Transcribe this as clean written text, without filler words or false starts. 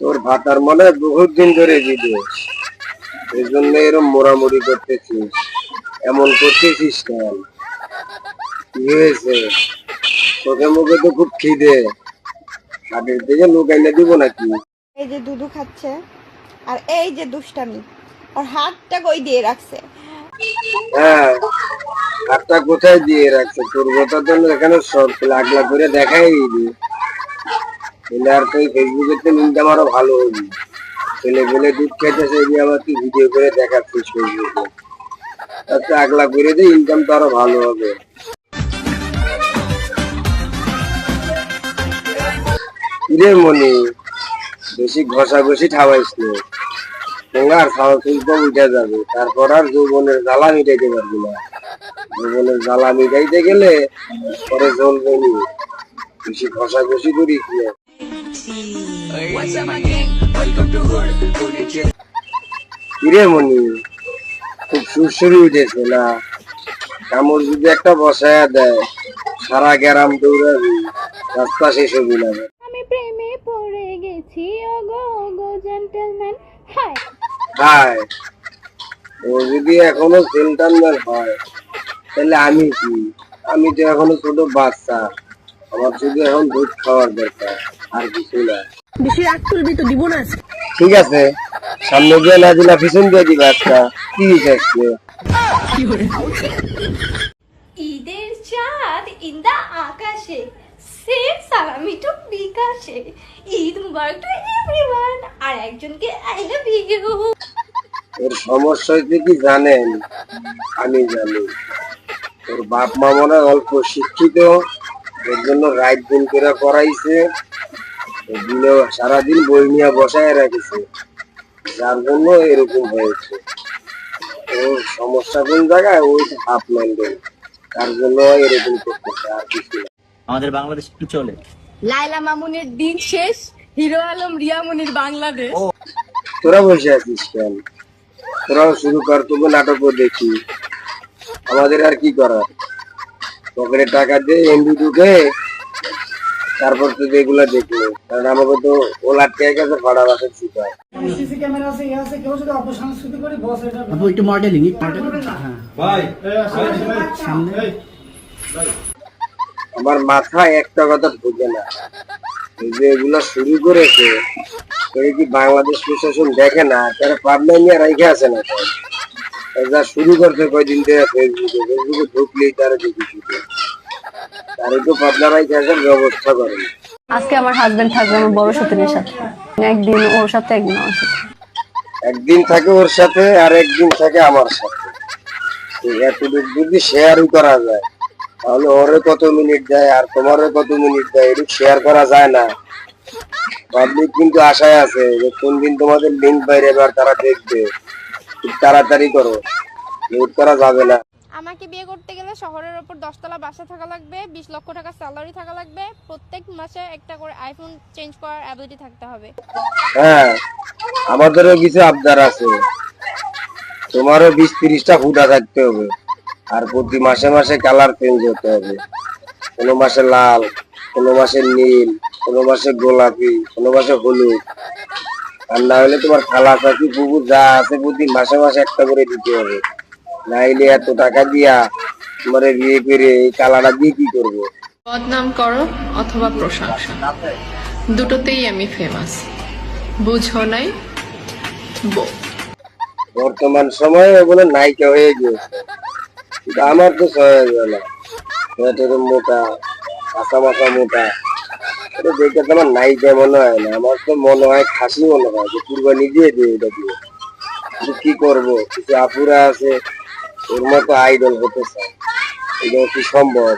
তোর ভাতার মনে বহুত দিন ধরে ভিডিও, এই জন্য এরকম মোড়ামুড়ি করতেছিস, এমন করতেছিস কেন? কি হয়েছে? চোখে মুখে তো খুব খিদে, হাতের দিকে লোক এনে দিব নাকি? এই যে দুধু খাচ্ছে আর এই যে দুষ্টামি, ওর হাতটা কই দিয়ে রাখছে। হ্যাঁ, হাতটা কোথায় দিয়ে রাখছে? তোর কথা তো এখানে সব লাগলা করে দেখাই দিবি, আর তুই ফেসবুকে লিঙ্কটা আরো ভালো হবি। ছেলে পেলে দুধ খেতেছে, আমার তুই ভিডিও করে দেখাচ্ছিস ফেসবুকে, তাতে আগলা করে দিয়ে ইনকাম তো আরো ভালো হবে। কিরে মনি, বেশি ঘষাঘষি ঠাবাইস নে, তোমার খাওয়া শিল্প উঠে যাবে, তারপর আর যৌবনের জ্বালা মিটাইতে পারবি না। যৌবনের জ্বালা মিটাইতে গেলে পরে জ্বলবে নি, বেশি ঘষাঘষি করিস না। কিরে মনি, খুব সুরসুরি উঠেছে না? কামড় যদি একটা বসায়া দেয়, সারা গ্রাম দৌড়াবি, রাস্তা শেষ হবি না। আমি প্রেমে পড়ে গেছি ওগো ওগো জেন্টলম্যান। হাই হাই, ও যদি এখনো জেন্টলম্যান হয় তাহলে আমি কি? আমি তো এখনো ছোট বাচ্চা, আমার শুধু এখন দুধ খাওয়ার দরকার, আর কিছু না। বেশি রাগ তুলবি তো দিব না। ঠিক আছে, সামনে দিয়ে না দিলা পিছন দিয়ে দিবে আজকা, কি আসছে? ঈদের চাঁদ ইন্দা আকাশে, সেম সালামি টু বিকাশে, ঈদ মুবারক টু এভরিওয়ান, আর একজনকে আই লাভ ইউ। ওর সমস্যা হচ্ছে কি জানেন? আমি জানি, ওর বাপ মা মনে হয় অল্প শিক্ষিত, এর জন্য রাত দিন করে করাইছে, সারাদিন বই নিয়ে বসায় রাখেছে, যার জন্য এরকম হয়েছে। ওর সমস্যা কোন জায়গায়? ওই হাফ ম্যান্ডেল, তার জন্য এরকম করতেছে, আর কিছু না। আমাদের বাংলাদেশ কি চলে? লাইলা মামুনের দিন শেষ, হিরো আলম রিয়ামনির বাংলাদেশ। তোরা বসে আছিস কেন? তোরাও শুরু কর, তবু নাটকও দেখি, আমাদের আর কি করার? পকেটে টাকা দিয়ে এমবি ঢুকে তারপর তো এগুলা দেখলো, কারণ আমাকে তো ওলার টেকে গেছে ভাড়া বাসা শিখায়। সিসি ক্যামেরা আছে, ইয়ে আছে, কেউ যদি অপসংস্কৃতি করে বস এটা আপু একটু মডেলিং ভাই সামনে আমার মাথায় একটা কথা ঢুকে না, এই যে এগুলা শুরু করেছে, এই কি বাংলাদেশ প্রশাসন দেখে না? তারা পাবনা নিয়ে রাইখে আছে না? যা শুরু করছে কয়দিন ধরে ফেসবুকে ঢুকলেই তারা দেখি শুধু, তার একটু পাবনা রাইখে আসার ব্যবস্থা করে। আজকে আমার হাজবেন্ড থাকবে আমার বড় সতীনের সাথে, একদিন ওর সাথে একদিন আমার সাথে। একদিন থাকে ওর সাথে আর একদিন থাকে আমার সাথে, এতটুকু যদি শেয়ারই করা যায় তাহলে ওরে কত মিনিট দেয় আর তোমারও কত মিনিট দেয়, এটুকু শেয়ার করা যায় না? পাবলিক কিন্তু আশায় আছে যে কোন দিন তোমাদের লিঙ্ক বাইরে এবার তারা দেখবে, খুব তাড়াতাড়ি করো, লেট করা যাবে না। আমাকে বিয়ে করতে গেলে শহরের ওপর 10তলা বাসা থাকা লাগবে, 20 লক্ষ টাকা স্যালারি থাকা লাগবে, প্রত্যেক মাসে একটা করে আইফোন চেঞ্জ করার অ্যাবিলিটি থাকতে হবে। হ্যাঁ, আমাদেরও কিছু আবদার আছে, তোমারও 20-30টা হুডা থাকতে হবে, আর প্রতি মাসে মাসে কালার চেঞ্জ হতে হবে, কোনো মাসে লাল, কোনো মাসে নীল, কোনো মাসে গোলাপি, কোনো মাসে হলুদ। আর না হলে তোমার খালা চাচি পুকুর যা আছে প্রতি মাসে মাসে একটা করে দিতে হবে, নাইলে এত টাকা দিয়া তোমার বিয়ে করে এই কালারটা দিয়ে কি করবো? বদনাম করো অথবা প্রশংসা, দুটোতেই আমি ফেমাস, বুঝো নাই? বর্তমান সময়ে ওগুলো নায়িকা হয়ে গিয়েছে, কিন্তু আমার তো সহ্য হয় না, পেটের মোটা, কাঁচা মাথা মোটা, এটা দেখে তো আমার নায়িকা মনে হয় না, আমার তো মনে হয় খাসি মনে হয়, যে কুরবানি দিয়ে দিয়ে এটা দিয়ে। কিন্তু কি করবো, কিছু আপুরা আছে ওর মতো আইডল হতে চায়, এটা কি সম্ভব?